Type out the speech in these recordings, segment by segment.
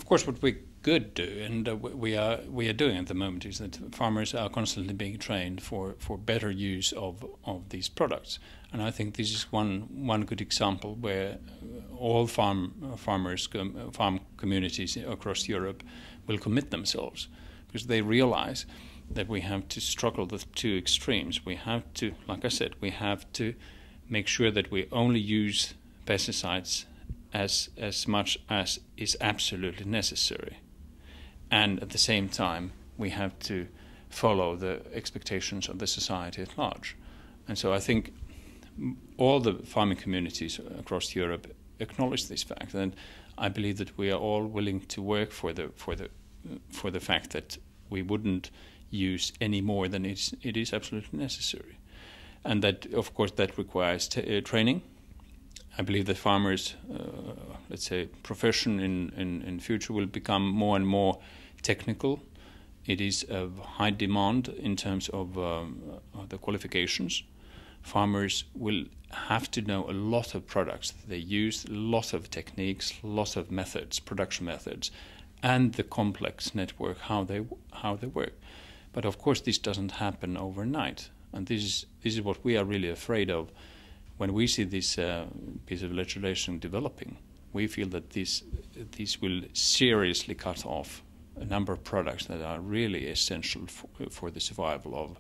Of course, what we could do, and we are doing at the moment, is that farmers are constantly being trained for better use of these products. And I think this is one good example where all farm communities across Europe will commit themselves, because they realize that we have to struggle with two extremes. We have to, like I said, we have to make sure that we only use pesticides as much as is absolutely necessary. And at the same time, we have to follow the expectations of the society at large. And so I think all the farming communities across Europe acknowledge this fact, and I believe that we are all willing to work for the fact that we wouldn't use any more than it is absolutely necessary. And that, of course, that requires training. I believe that farmers, let's say, profession in future will become more and more technical. It is of high demand in terms of the qualifications. Farmers will have to know a lot of products that they use, a lot of techniques, a lot of methods, production methods, and the complex network, how they work. But of course, this doesn't happen overnight, and this is what we are really afraid of. When we see this piece of legislation developing, we feel that this will seriously cut off a number of products that are really essential for the survival of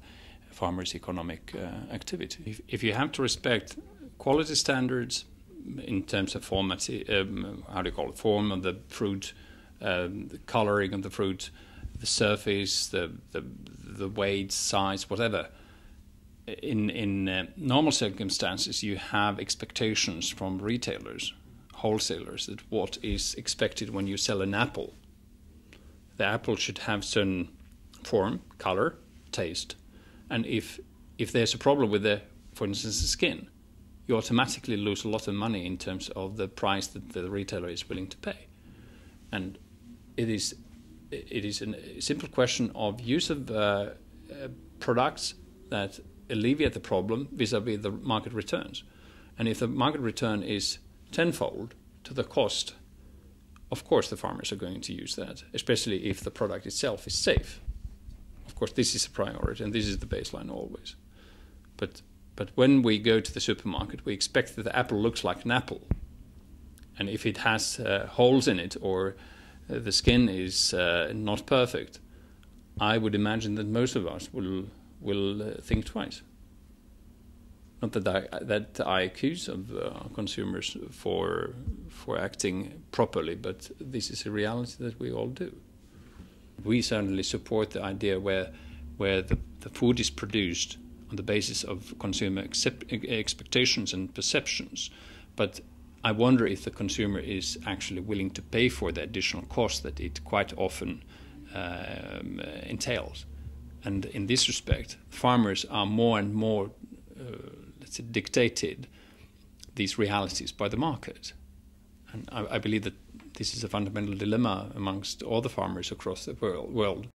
farmers' economic activity. If you have to respect quality standards in terms of form of the fruit, the coloring of the fruit, the surface, the weight, size, whatever. In normal circumstances, you have expectations from retailers, wholesalers, that what is expected when you sell an apple. The apple should have certain form, color, taste, and if there's a problem with for instance, the skin, you automatically lose a lot of money in terms of the price that the retailer is willing to pay. And it is a simple question of use of products that alleviate the problem vis-a-vis the market returns. And if the market return is tenfold to the cost, of course the farmers are going to use that, especially if the product itself is safe. Of course, this is a priority, and this is the baseline always. But when we go to the supermarket, we expect that the apple looks like an apple. And if it has holes in it, or the skin is not perfect, I would imagine that most of us will think twice. Not that I accuse of consumers for acting properly, but this is a reality that we all do. We certainly support the idea where the food is produced on the basis of consumer expectations and perceptions, but I wonder if the consumer is actually willing to pay for the additional cost that it quite often entails. And in this respect, farmers are more and more, let's say, dictated these realities by the market. And I believe that this is a fundamental dilemma amongst all the farmers across the world.